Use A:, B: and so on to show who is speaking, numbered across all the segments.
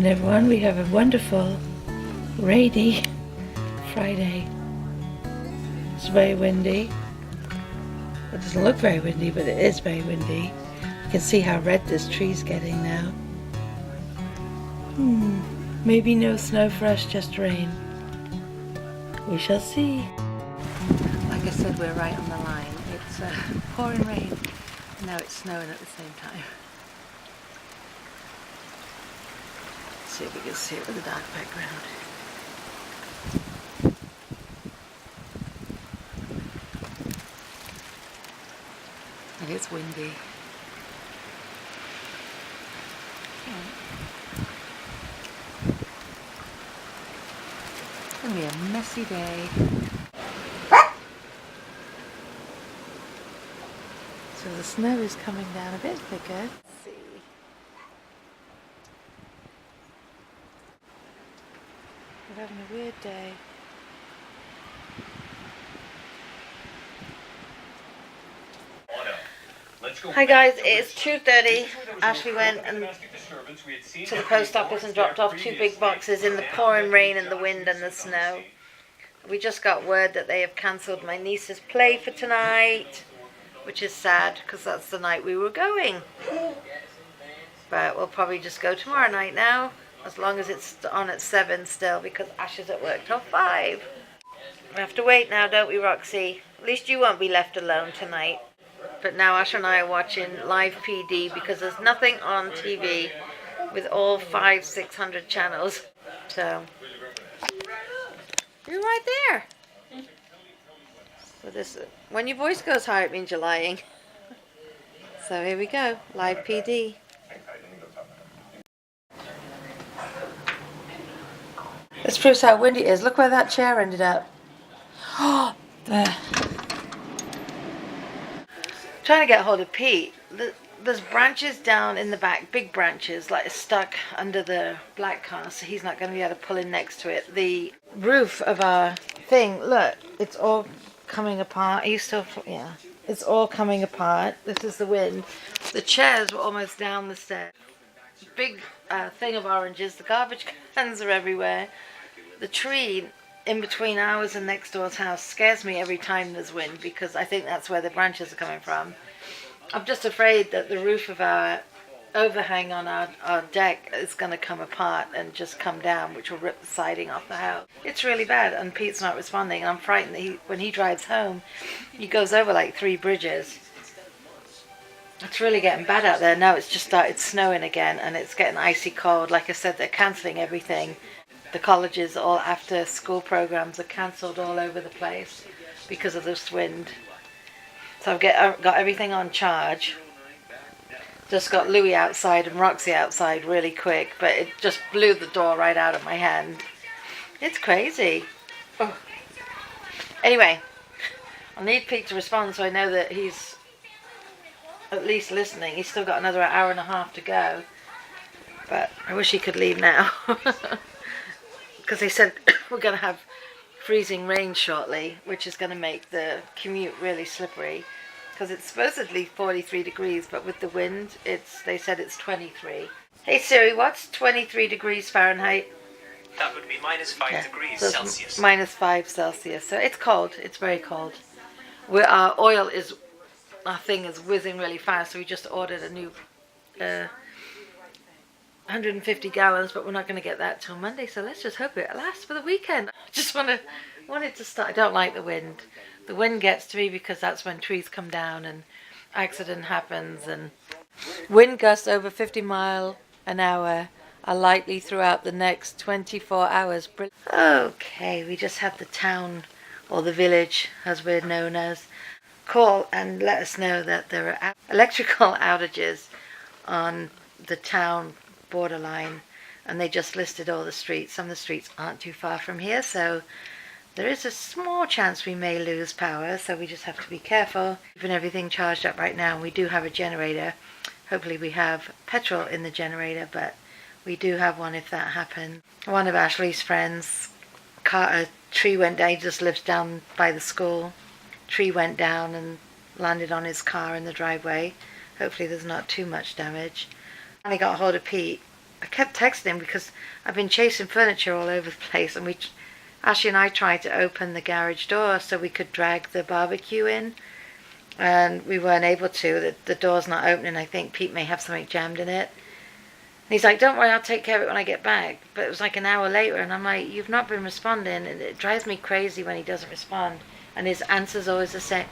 A: morning everyone. We have a wonderful rainy Friday. It's very windy. It doesn't look very windy, but it is very windy. You can see how red this tree's getting now. Maybe no snow for us, just rain. We shall see. Like I said, we're right on the line. It's pouring rain. Now it's snowing at the same time. Let's see if we can see it with the dark background. And it's windy. It's going to be a messy day. So the snow is coming down a bit thicker. Let's see. We're having a weird day. Hi guys, it's 2:30. Ashley went to the post office and dropped off 2 big boxes in the pouring rain and the wind and the snow. We just got word that they have cancelled my niece's play for tonight, which is sad because that's the night we were going. But we'll probably just go tomorrow night now, as long as it's on at 7 still, because Ash is at work till 5. We have to wait now, don't we, Roxy? At least you won't be left alone tonight. But now Ash and I are watching live PD because there's nothing on TV with all 500-600 channels. So you're right there. So this, when your voice goes high, it means you're lying. So here we go, live PD. This proves how windy it is. Look where that chair ended up. Oh, there. Trying to get hold of Pete. There's branches down in the back, big branches, like stuck under the black car, so he's not going to be able to pull in next to it. The roof of our thing, look, it's all coming apart. Are you still, yeah, it's all coming apart. This is the wind. The chairs were almost down the stairs. Big thing of oranges. The garbage cans are everywhere. The tree in between ours and next door's house scares me every time there's wind, because I think that's where the branches are coming from. I'm just afraid that the roof of our overhang on our deck is going to come apart and just come down, which will rip the siding off the house. It's really bad, and Pete's not responding, and I'm frightened that when he drives home, he goes over like 3 bridges. It's really getting bad out there. Now it's just started snowing again, and it's getting icy cold. Like I said, they're cancelling everything. The colleges, all after school programs are cancelled all over the place because of this wind. So I've got everything on charge. Just got Louie outside and Roxy outside really quick, but it just blew the door right out of my hand. It's crazy. Oh. Anyway, I need Pete to respond so I know that he's at least listening. He's still got another hour and a half to go, but I wish he could leave now. Because they said we're going to have freezing rain shortly, which is going to make the commute really slippery, because it's supposedly 43 degrees, but with the wind, they said it's 23. Hey Siri, what's 23 degrees Fahrenheit?
B: That would be -5 degrees
A: so
B: Celsius.
A: -5 Celsius, so it's cold. It's very cold. Our thing is whizzing really fast, so we just ordered a new 150 gallons, but we're not going to get that till Monday, so let's just hope it lasts for the weekend. I just want it to start. I don't like the wind. The wind gets to me because that's when trees come down and accident happens, and wind gusts over 50 miles an hour are likely throughout the next 24 hours. Okay, we just had the town, or the village as we're known as, call and let us know that there are electrical outages on the town borderline, and they just listed all the streets. Some of the streets aren't too far from here, so there is a small chance we may lose power, so we just have to be careful. Keeping everything charged up right now, and we do have a generator. Hopefully we have petrol in the generator, but we do have one if that happens. One of Ashley's friends, a tree went down. He just lives down by the school. Tree went down and landed on his car in the driveway. Hopefully there's not too much damage. I got hold of Pete, I kept texting him because I've been chasing furniture all over the place, and Ashley and I tried to open the garage door so we could drag the barbecue in, and we weren't able to. The door's not opening. I think Pete may have something jammed in it. And he's like, don't worry, I'll take care of it when I get back. But it was like an hour later, and I'm like, you've not been responding. And it drives me crazy when he doesn't respond. And his answer's always the same.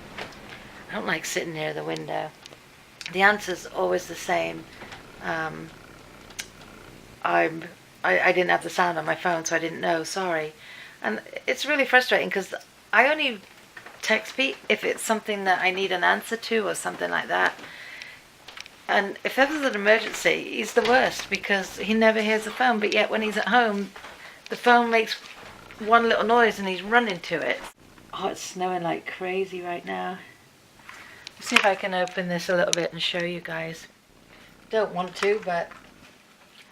A: I don't like sitting near the window. The answer's always the same. I didn't have the sound on my phone, so I didn't know, sorry. And it's really frustrating because I only text Pete if it's something that I need an answer to or something like that. And if there's an emergency, he's the worst because he never hears the phone. But yet when he's at home, the phone makes one little noise and he's running to it. Oh, it's snowing like crazy right now. Let's see if I can open this a little bit and show you guys. Don't want to, but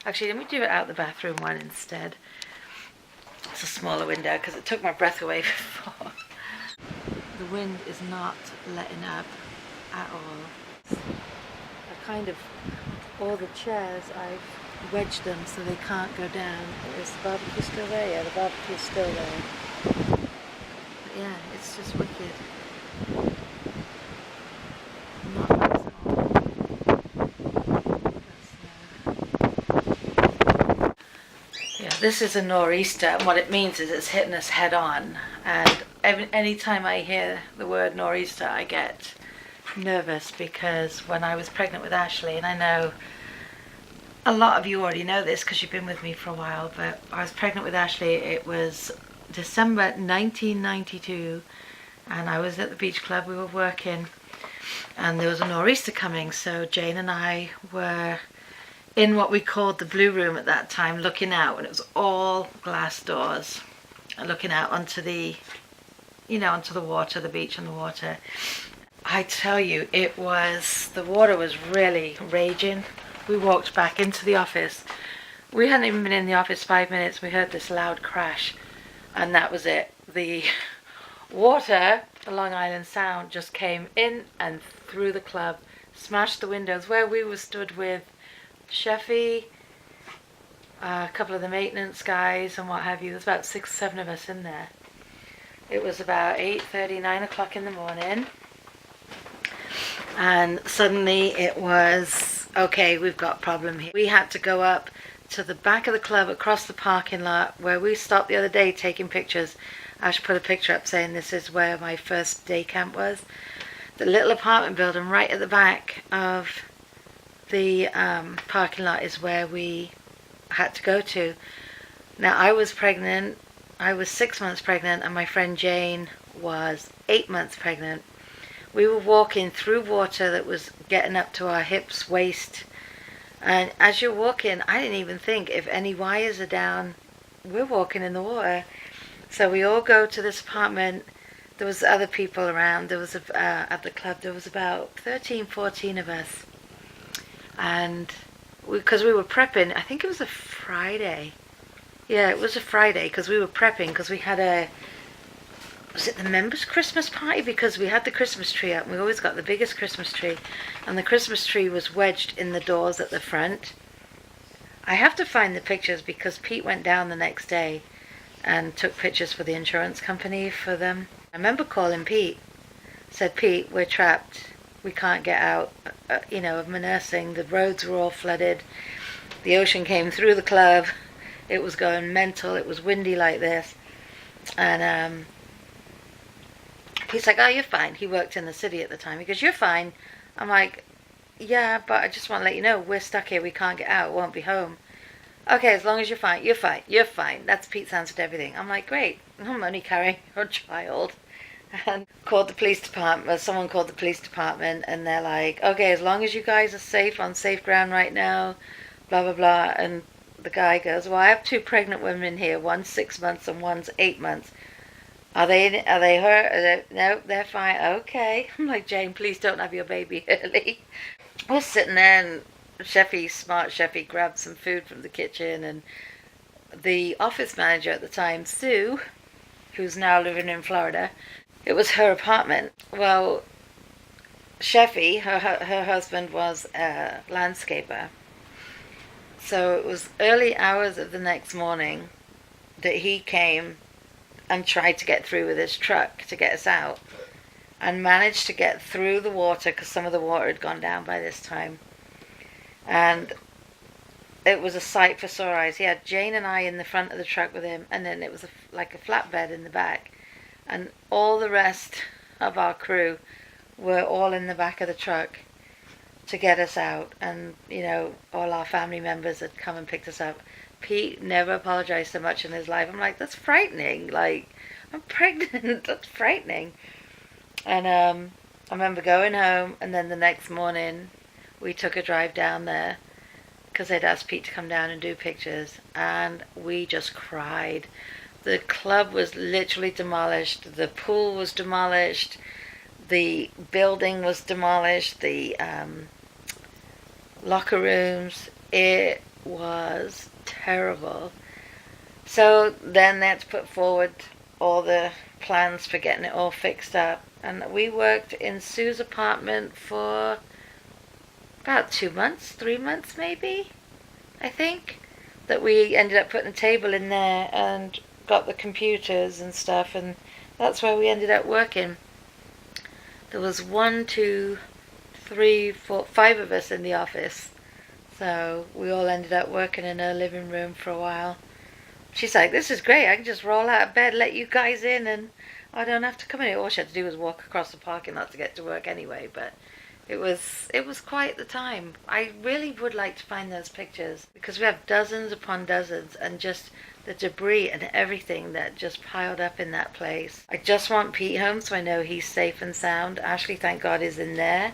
A: actually let me do it out the bathroom one instead. It's a smaller window because it took my breath away before. The wind is not letting up at all. All the chairs, I've wedged them so they can't go down. Is the barbecue still there? Yeah, the barbecue's still there. But yeah, it's just wicked. Not nice at all. Yeah, this is a nor'easter, and what it means is it's hitting us head on. And any time I hear the word nor'easter, I get nervous because when I was pregnant with Ashley, and I know a lot of you already know this because you've been with me for a while, but I was pregnant with Ashley. It was December 1992, and I was at the beach club. We were working, and there was a nor'easter coming, so Jane and I were in what we called the blue room at that time, looking out, and it was all glass doors, and looking out onto the water, the beach and the water. I tell you, the water was really raging. We walked back into the office. We hadn't even been in the office 5 minutes. We heard this loud crash, and that was it. The water, the Long Island Sound, just came in and through the club, smashed the windows where we were stood with Sheffy, a couple of the maintenance guys and what have you. There's about 6 or 7 of us in there. It was about 8:30, 9 o'clock in the morning. And suddenly it was, okay, we've got a problem here. We had to go up to the back of the club across the parking lot where we stopped the other day taking pictures. Ash put a picture up saying this is where my first day camp was. The little apartment building right at the back of the parking lot is where we had to go to. Now I was pregnant. I was 6 months pregnant, and my friend Jane was 8 months pregnant. We were walking through water that was getting up to our hips, waist. And as you're walking, I didn't even think if any wires are down, we're walking in the water. So we all go to this apartment. There was other people around. There was at the club, there was about 13, 14 of us. And because we were prepping, I think it was a Friday. Yeah, it was a Friday because we were prepping because we had was it the members' Christmas party? Because we had the Christmas tree up. We always got the biggest Christmas tree. And the Christmas tree was wedged in the doors at the front. I have to find the pictures because Pete went down the next day and took pictures for the insurance company for them. I remember calling Pete. Said, Pete, we're trapped. We can't get out, of my nursing. The roads were all flooded. The ocean came through the club. It was going mental. It was windy like this. And Pete's like, oh, you're fine. He worked in the city at the time. He goes, you're fine. I'm like, yeah, but I just want to let you know, we're stuck here. We can't get out. Won't be home. Okay, as long as you're fine. You're fine. You're fine. That's Pete's answer to everything. I'm like, great. I'm only carrying your child. And called the police department. Someone called the police department, and they're like, okay, as long as you guys are safe on safe ground right now, blah, blah, blah. And the guy goes, well, I have 2 pregnant women here. One's 6 months and one's 8 months. Are they hurt? No, they're fine. Okay. I'm like, Jane, please don't have your baby early. We're sitting there, and smart Sheffy grabbed some food from the kitchen, and the office manager at the time, Sue, who's now living in Florida, it was her apartment. Well, Sheffy, her husband was a landscaper, So it was early hours of the next morning that he came and tried to get through with his truck to get us out, and managed to get through the water because some of the water had gone down by this time. And it was a sight for sore eyes. He had Jane and I in the front of the truck with him, and then it was like a flatbed in the back, and all the rest of our crew were all in the back of the truck to get us out. And you know, all our family members had come and picked us up. Pete never apologized so much in his life. I'm like, that's frightening. Like, I'm pregnant. That's frightening. And I remember going home, and then the next morning we took a drive down there because they'd asked Pete to come down and do pictures, and we just cried. The club was literally demolished. The pool was demolished. The building was demolished. The locker rooms. It was terrible. So then they had to put forward all the plans for getting it all fixed up. And we worked in Sue's apartment for about 2 months, 3 months maybe, I think. That we ended up putting a table in there and got the computers and stuff, and that's where we ended up working. There was 1, 2, 3, 4, 5 of us in the office. So we all ended up working in her living room for a while. She's like, this is great, I can just roll out of bed, let you guys in, and I don't have to come in. All she had to do was walk across the parking lot to get to work anyway. But it was quite the time. I really would like to find those pictures, because we have dozens upon dozens, and just the debris and everything that just piled up in that place. I just want Pete home so I know he's safe and sound. Ashley, thank God, is in there.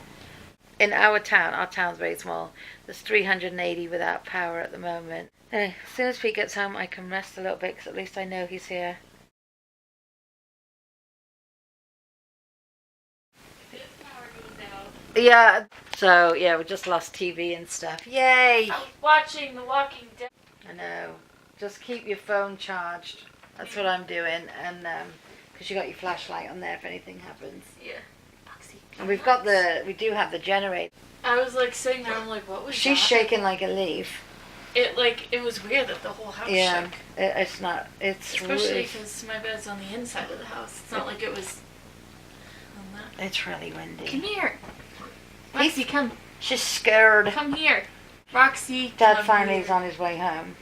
A: In our town's very small. There's 380 without power at the moment. Anyway, as soon as Pete gets home, I can rest a little bit, because at least I know he's here. Yeah, so yeah, we just lost TV and stuff. Yay!
C: I was watching The Walking Dead.
A: I know. Just keep your phone charged. That's what I'm doing, and because you got your flashlight on there if anything happens.
C: Yeah.
A: And we do have the generator.
C: I was like sitting there, I'm like, what was
A: She's
C: that?
A: shaking like a leaf.
C: It was weird that the whole house shook.
A: It's not. It's
C: Especially
A: really,
C: because my bed's on the inside of the house. It's not like it was on that.
A: it's really windy.
C: Come here. Roxy, come.
A: She's scared.
C: Come here. Roxy.
A: Dad
C: come
A: finally
C: here.
A: is on his way home.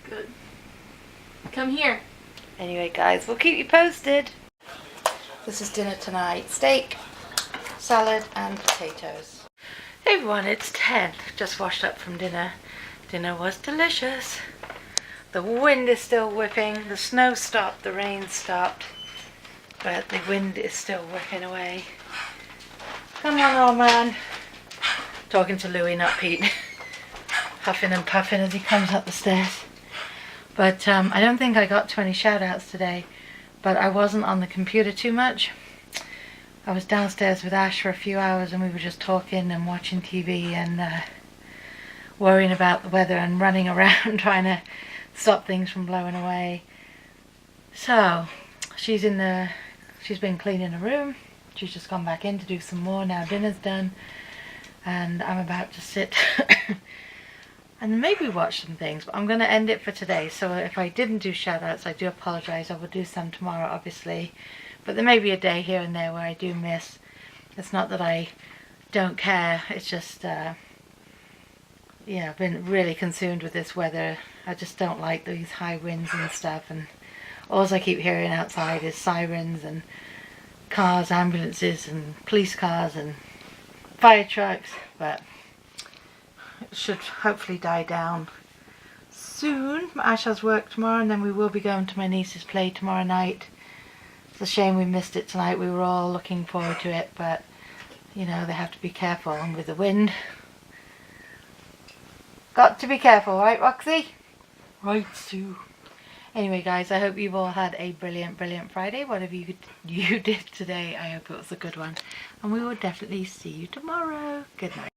C: Good. Come here.
A: Anyway, guys, we'll keep you posted. This is dinner tonight. Steak, salad, and potatoes. Hey everyone, it's 10. Just washed up from dinner. Dinner was delicious. The wind is still whipping. The snow stopped. The rain stopped. But the wind is still whipping away. Come on, old man. Talking to Louie, not Pete. Huffing and puffing as he comes up the stairs. But I don't think I got to any shout outs today. But I wasn't on the computer too much. I was downstairs with Ash for a few hours, and we were just talking and watching TV and worrying about the weather and running around trying to stop things from blowing away. So she's been cleaning her room. She's just gone back in to do some more. Now dinner's done, and I'm about to sit and maybe watch some things, but I'm going to end it for today. So if I didn't do shout outs, I do apologize. I will do some tomorrow, obviously, but there may be a day here and there where I do miss. It's not that I don't care, it's just yeah, I've been really consumed with this weather. I just don't like these high winds and stuff, and all I keep hearing outside is sirens and cars, ambulances and police cars and fire trucks. But it should hopefully die down soon. Ash has work tomorrow, and then we will be going to my niece's play tomorrow night. It's a shame we missed it tonight. We were all looking forward to it, but you know, they have to be careful, and with the wind, got to be careful, right, Roxy? Right, Sue. Anyway, guys, I hope you've all had a brilliant, brilliant Friday. Whatever you did today, I hope it was a good one. And we will definitely see you tomorrow. Good night.